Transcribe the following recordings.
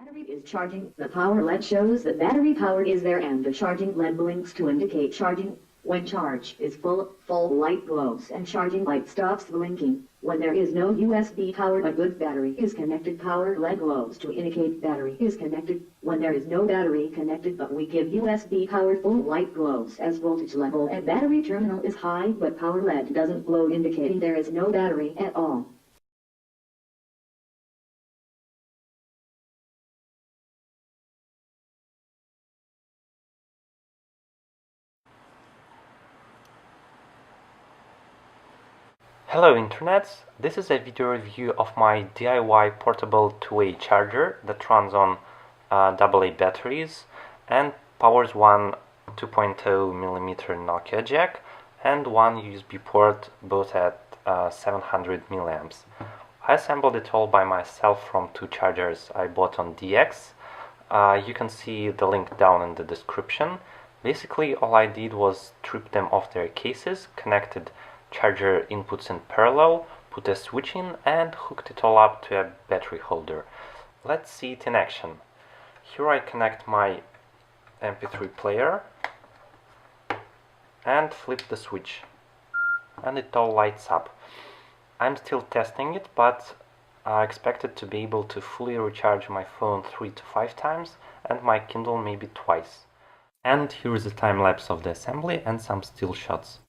Battery is charging. The power LED shows that battery power is there and the charging LED blinks to indicate charging. When charge is full light glows and charging light stops blinking. When there is no USB power but good battery is connected, power LED glows to indicate battery is connected. When there is no battery connected but we give USB power, full light glows as voltage level at battery terminal is high but power LED doesn't glow, indicating there is no battery at all. Hello Internet, this is a video review of my DIY portable 2-way charger that runs on AA batteries and powers one 2.0mm Nokia jack and one USB port, both at 700 milliamps. I assembled it all by myself from two chargers I bought on DX. You can see the link down in the description. Basically all I did was strip them off their cases, connected charger inputs in parallel, put a switch in and hooked it all up to a battery holder. Let's see it in action. Here I connect my MP3 player and flip the switch and it all lights up. I'm still testing it, but I expected to be able to fully recharge my phone 3 to 5 times and my Kindle maybe twice. And here is a time lapse of the assembly and some still shots.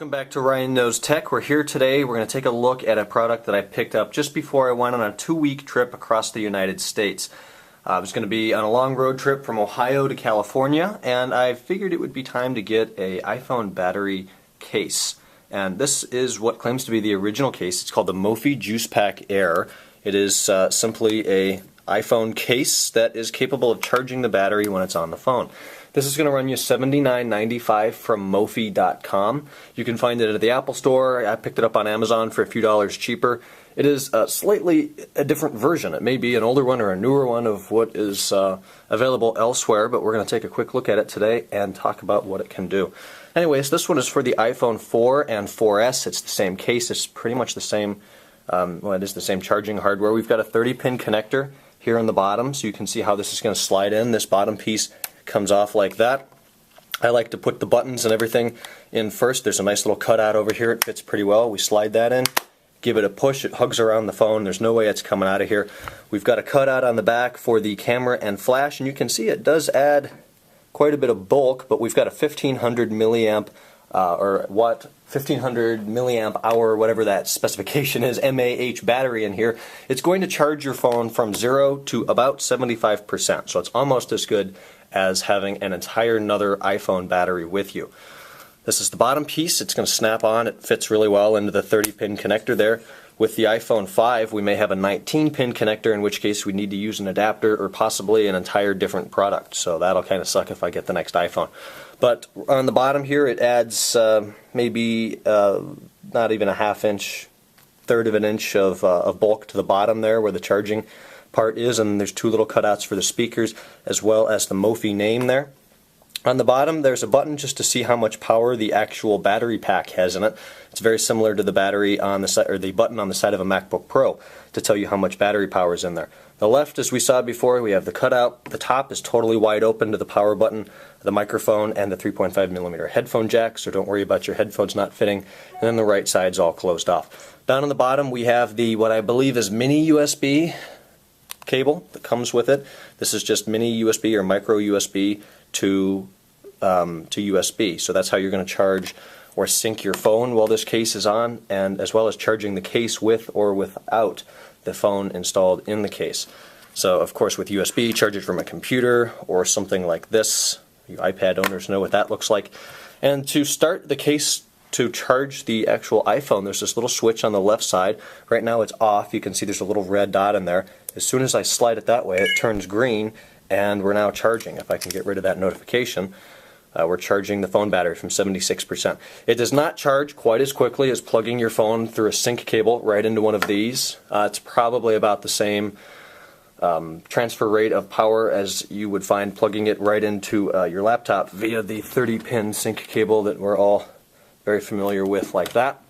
Welcome back to Ryan Knows Tech. We're here today. We're going to take a look at a product that I picked up just before I went on a 2-week trip across the United States. I was going to be on a long road trip from Ohio to California, and I figured it would be time to get an iPhone battery case. And this is what claims to be the original case. It's called the Mophie JuicePak Air. It is simply an iPhone case that is capable of charging the battery when it's on the phone. This is going to run you $79.95 from Mophie.com. You can find it at the Apple Store. I picked it up on Amazon for a few dollars cheaper. It is slightly a different version. It may be an older one or a newer one of what is available elsewhere, but we're going to take a quick look at it today and talk about what it can do. Anyways, this one is for the iPhone 4 and 4S. It's the same case. It's pretty much the same, well, it is the same charging hardware. We've got a 30-pin connector here on the bottom, so you can see how this is going to slide in. This bottom piece comes off like that. I like to put the buttons and everything in first. There's a nice little cutout over here. It fits pretty well. We slide that in, give it a push. It hugs around the phone. There's no way it's coming out of here. We've got a cutout on the back for the camera and flash, and you can see it does add quite a bit of bulk, but we've got a 1500 milliamp 1500 milliamp hour, whatever that specification is, mAh battery in here. It's going to charge your phone from 0 to about 75%, so it's almost as good as having an entire another iPhone battery with you. This is the bottom piece. It's going to snap on. It fits really well into the 30-pin connector there. With the iPhone 5, we may have a 19-pin connector, in which case we need to use an adapter or possibly an entire different product. So that'll kind of suck if I get the next iPhone. But on the bottom here, it adds maybe not even a half-inch, third of an inch of bulk to the bottom there where the charging part is, and there's two little cutouts for the speakers as well as the Mophie name there. On the bottom there's a button just to see how much power the actual battery pack has in it. It's very similar to the battery on the side, or the button on the side of a MacBook Pro, to tell you how much battery power is in there. The left, as we saw before, we have the cutout. The top is totally wide open to the power button, the microphone, and the 3.5mm headphone jack, so don't worry about your headphones not fitting. And then the right side's all closed off. Down on the bottom we have the, what I believe is mini USB cable that comes with it. This is just mini USB or micro USB to USB. So that's how you're going to charge or sync your phone while this case is on, and as well as charging the case with or without the phone installed in the case. So of course with USB, charge it from a computer or something like this. You iPad owners know what that looks like. And to start the case to charge the actual iPhone, there's this little switch on the left side. Right now it's off. You can see there's a little red dot in there. As soon as I slide it that way, it turns green, and we're now charging. If I can get rid of that notification, we're charging the phone battery from 76%. It does not charge quite as quickly as plugging your phone through a sync cable right into one of these. It's probably about the same transfer rate of power as you would find plugging it right into your laptop via the 30-pin sync cable that we're all very familiar with, like that.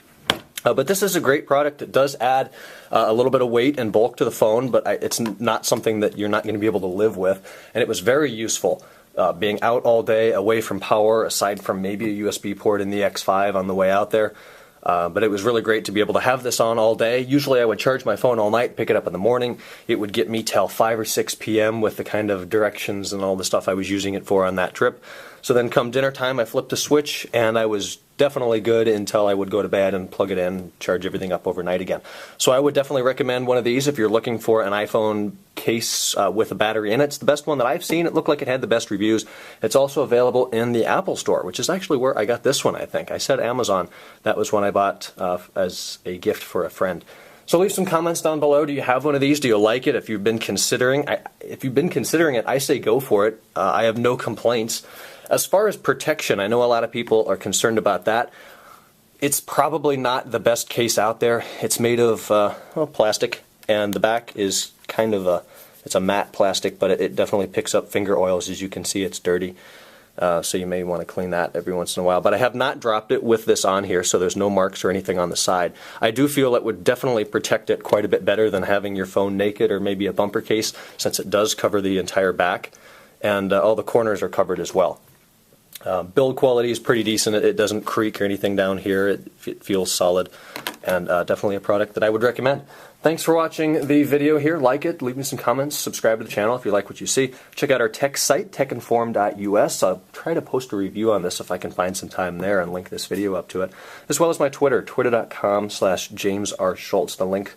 But this is a great product. It does add a little bit of weight and bulk to the phone, but it's not something that you're not going to be able to live with. And it was very useful being out all day, away from power, aside from maybe a USB port in the X5 on the way out there. But it was really great to be able to have this on all day. Usually I would charge my phone all night, pick it up in the morning. It would get me till 5 or 6 p.m. with the kind of directions and all the stuff I was using it for on that trip. So then come dinner time, I flipped a switch, and I was definitely good until I would go to bed and plug it in, charge everything up overnight again. So I would definitely recommend one of these if you're looking for an iPhone case with a battery in it. It's the best one that I've seen. It looked like it had the best reviews. It's also available in the Apple Store, which is actually where I got this one, I think. I said Amazon. That was one I bought as a gift for a friend. So leave some comments down below. Do you have one of these? Do you like it? If you've been considering it, I say go for it. I have no complaints. As far as protection, I know a lot of people are concerned about that. It's probably not the best case out there. It's made of plastic, and the back is kind of it's a matte plastic, but it definitely picks up finger oils. As you can see, it's dirty. So you may want to clean that every once in a while. But I have not dropped it with this on here, so there's no marks or anything on the side. I do feel it would definitely protect it quite a bit better than having your phone naked or maybe a bumper case, since it does cover the entire back, and all the corners are covered as well. Build quality is pretty decent. It doesn't creak or anything down here. It feels solid. and definitely a product that I would recommend. Thanks for watching the video here. Like it, leave me some comments, subscribe to the channel if you like what you see. Check out our tech site, techinform.us. I'll try to post a review on this if I can find some time there and link this video up to it, as well as my Twitter, twitter.com/JamesRSchultz. The link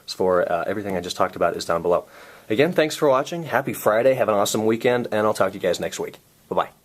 for everything I just talked about is down below. Again, thanks for watching. Happy Friday. Have an awesome weekend, and I'll talk to you guys next week. Bye-bye.